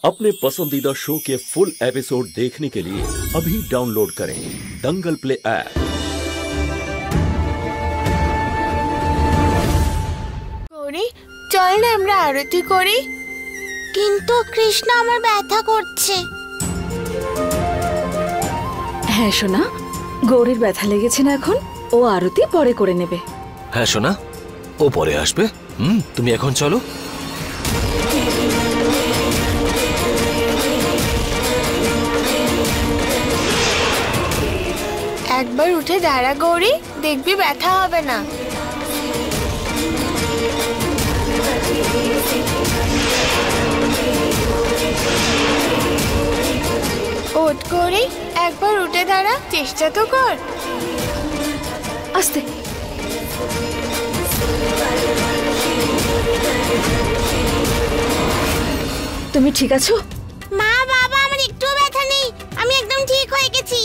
अपने पसंदीदा शो के फुल एपिसोड देखने के लिए अभी डाउनलोड करें दंगल प्ले ऐप। গৌরী, চল না আমরা আরতি করি। কিন্তু কৃষ্ণ আমার ব্যথা করছে। হ্যাঁ সোনা, গৌরীর ব্যথা লেগেছে না এখন, ও আরতি পরে করে নেবে। হ্যাঁ সোনা, ও পরে আসবে। তুমি এখন চলো। একবার উঠে দাঁড়া গৌরী, দেখবি ব্যথা হবে না। ওঠ গৌরী, একবার উঠে দাঁড়া, চেষ্টা তো কর। আস্তে। তুমি ঠিক আছো? মা বাবা, আমার একটু ব্যথা নেই, আমি একদম ঠিক হয়ে গেছি।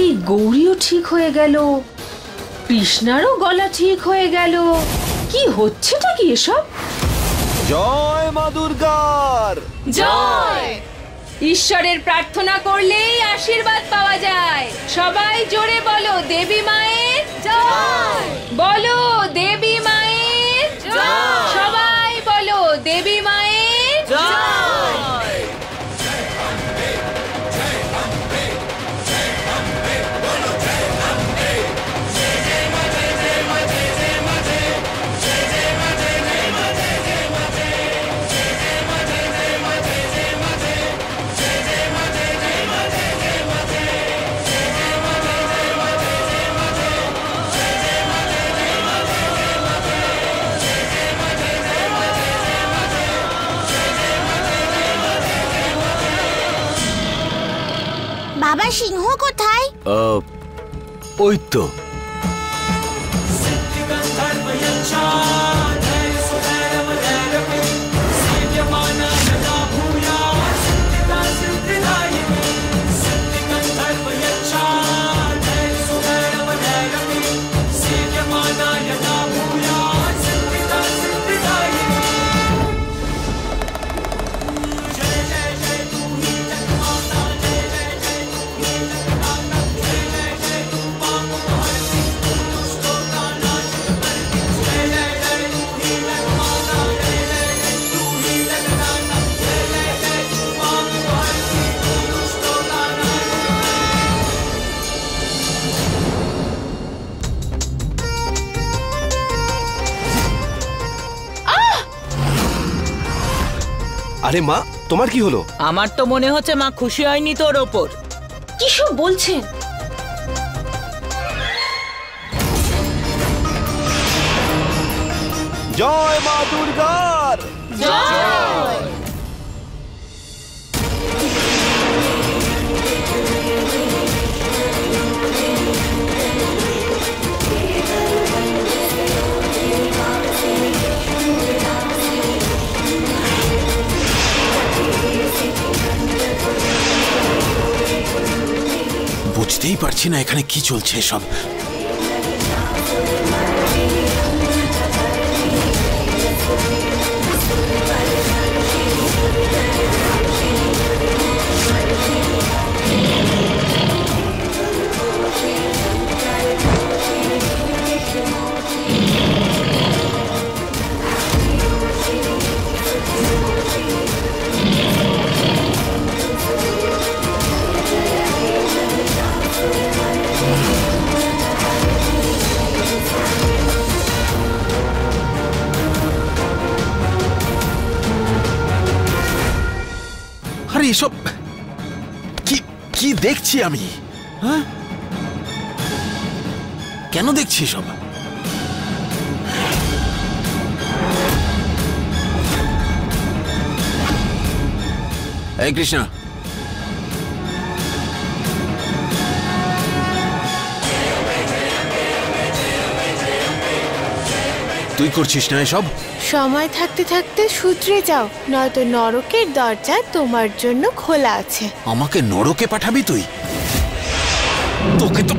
এই গৌরীও ঠিক হয়ে গেল, কৃষ্ণারও গলা ঠিক হয়ে গেল। কি হচ্ছেটা কি এসব? জয় মা দুর্গার জয়। ঈশ্বরের প্রার্থনা করলেই আশীর্বাদ পাওয়া যায়। সবাই জোরে বলো দেবী মায়ের জয়। বলো দেবী মায়ের জয়। সবাই বলো দেবী মায়ের জয়। বাবা, সিংহ কোথায়? ওই তো। আরে মা, তোমার কি হলো? আমার তো মনে হচ্ছে মা খুশি হয়নি তোর ওপর। কি সব বলছেন? জয় মা দুর্গার জয়। বুঝতেই পারছি না এখানে কি চলছে সব। আরে এসব কি কি দেখছি আমি? হ্যাঁ, কেন দেখছি সব? এই কৃষ্ণ, তুই করছিস না এসব? সময় থাকতে থাকতে শুধরে যাও, নয়তো নরকের দরজা তোমার জন্য খোলা আছে। আমাকে নরকে পাঠাবি তুই? তোকে তো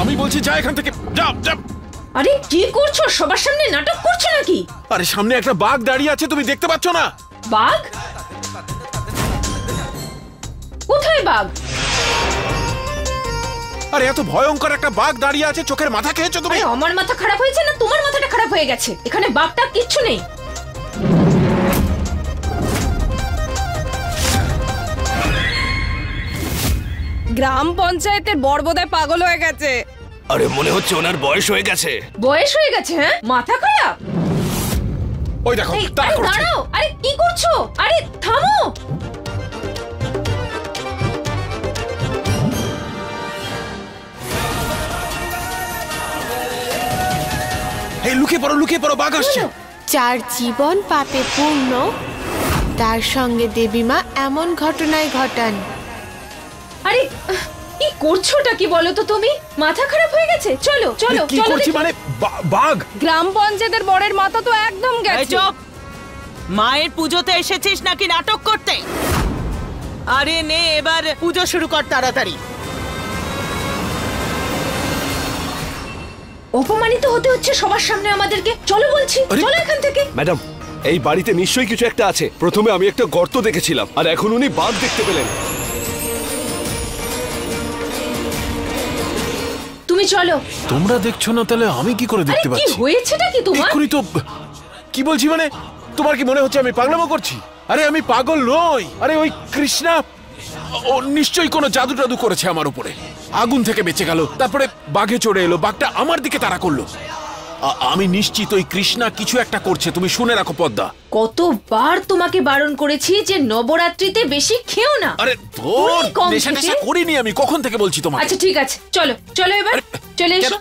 আমি বলছি যা এখান থেকে, যা যা। আরে কি করছো? সবার সামনে নাটক করছো নাকি? আরে সামনে একটা বাঘ দাঁড়িয়ে আছে, তুমি দেখতে পাচ্ছ না? বাঘ? কোথায় বাঘ? আরে এত ভয়ঙ্কর একটা বাঘ দাঁড়িয়ে আছে, চোখের মাথা খেয়েছো তুমি? আরে আমার মাথা খারাপ হয়েছে না তোমার মাথাটা খারাপ হয়ে গেছে? এখানে বাঘটা কিচ্ছু নেই। গ্রাম পঞ্চায়েতের বড়বোদায় পাগল হয়ে গেছে। আরে মনে হচ্ছে ওনার বয়স হয়ে গেছে। বয়স হয়ে গেছে? হ্যাঁ, মাথা খারাপ। ওই দেখো এই, তাড়া আরে করছে। দাঁড়াও, আরে কি করছো? আরে থামো। এই লুকিয়ে পড়ো, বাঘ আসছে। যার জীবন পাপে পূর্ণ, তার সঙ্গে দেবীমা এমন ঘটনায় ঘটান। আরে কি করছোটা কি বলো তো তুমি? মাথা খারাপ হয়ে গেছে? চলো চলো কি চলো করছি দেখি। মানে? বাঘ? গ্রাম পঞ্চায়েতের বরের মাথা তো একদম এই গেছে। চুপ! মায়ের পুজোতে এসেছিস নাকি নাটক করতে? আরে নে, এবার পুজো শুরু কর তাড়াতাড়ি। অপমানিত হতে হচ্ছে সবার সামনে আমাদেরকে। চলো বলছি, চলো এখান থেকে। ম্যাডাম, এই বাড়িতে নিশ্চয়ই কিছু একটা আছে। প্রথমে আমি একটা গর্ত দেখেছিলাম, আর এখন উনি বাঘ দেখতে পেলেন। তুমি চলো। তোমরা দেখছো না তাহলে আমি কি করে আরে দেখতে কি পাচ্ছি? হয়েছেটা কি তোমার? এক্ষুনি তো কি বলছি মানে, তোমার কি মনে হচ্ছে আমি পাগলামো করছি? আরে আমি পাগল নই। আরে ওই কৃষ্ণা, ও নিশ্চয়ই কোনো জাদু টাদু করেছে আমার উপরে। আগুন থেকে বেঁচে গেল, তারপরে বাঘে চড়ে এলো, বাঘটা আমার দিকে তাড়া করলো। আমি নিশ্চিত ওই কৃষ্ণা কিছু একটা করছে। তুমি শুনে রাখো পদ্মা। কতবার তোমাকে বারণ করেছি যে নবরাত্রিতে বেশি খেও না। আরে তুমি কম নেশা খেতে? টেশা করিনি আমি, কখন থেকে বলছি তোমাকে। আচ্ছা ঠিক আছে, চলো চলো এবার আরে, চলে কেন? এসো।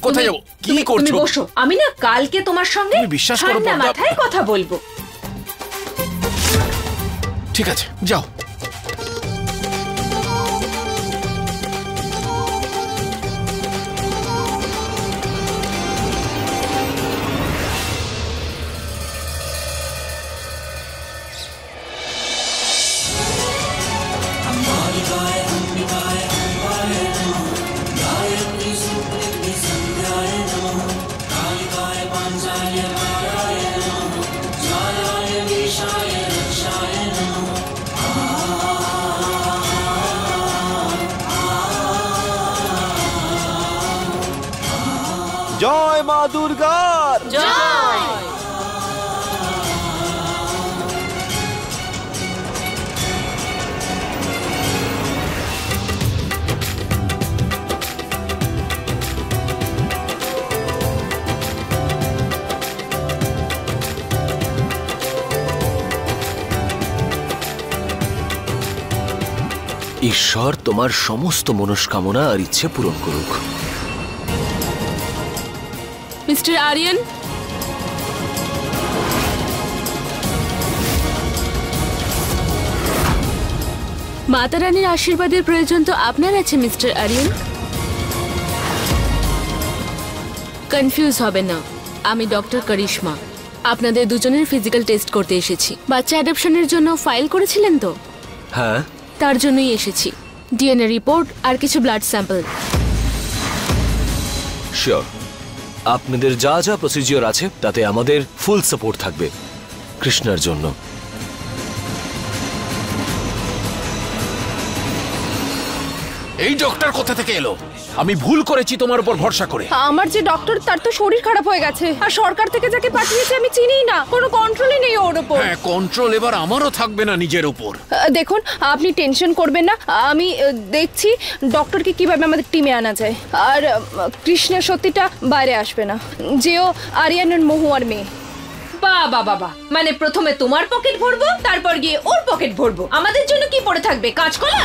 কোথায় তুমি- যাবো? কি তুমি- করছো? তুমি বসো, আমি না কালকে তোমার সঙ্গে তুমি বিশ্বাস করো ঠান্ডা পদ্মা। মাথায় কথা বলবো। ঠিক আছে, যাও। জয় মা দুর্গার। ঈশ্বর তোমার সমস্ত মনস্কামনা আর ইচ্ছে পূরণ করুক। মিস্টার আরিয়ান, মাতা রানীর আশীর্বাদের প্রয়োজন তো আপনার আছে মিস্টার আরিয়ান। কনফিউজ হবে না, আমি ডক্টর করিশ্মা। আপনাদের দুজনের ফিজিক্যাল টেস্ট করতে এসেছি। বাচ্চা অ্যাডপশনের জন্য ফাইল করেছিলেন তো? হ্যাঁ, তার জন্যই এসেছি। ডিএনএ রিপোর্ট আর কিছু ব্লাড স্যাম্পল। শিওর। আপনাদের যা যা প্রসিজিওর আছে তাতে আমাদের ফুল সাপোর্ট থাকবে কৃষ্ণার জন্য। এই ডক্টর কোথা থেকে এলো? আমি ভুল করেছি তোমার উপর ভরসা করে। আমার যে ডক্টর তার তো শরীর খারাপ হয়ে গেছে, আর সরকার থেকে যাকে পাঠিয়েছে আমি চিনিই না, কোনো কন্ট্রোলই নেই ওর উপর। হ্যাঁ, কন্ট্রোল এবার আমারও থাকবে না নিজের উপর। দেখুন, আপনি টেনশন করবেন না, আমি দেখছি ডক্টরকে কিভাবে আমাদের টিমে আনা যায়। আর কৃষ্ণা সত্যিটা বাইরে আসবে না, যেও আরিয়ান আর মহুয়ার মেয়ে। বাবা বাবা, মানে প্রথমে তোমার পকেট ভরবো, তারপর গিয়ে ওর পকেট ভরবো। আমাদের জন্য কি পড়ে থাকবে, কাঁচকলা?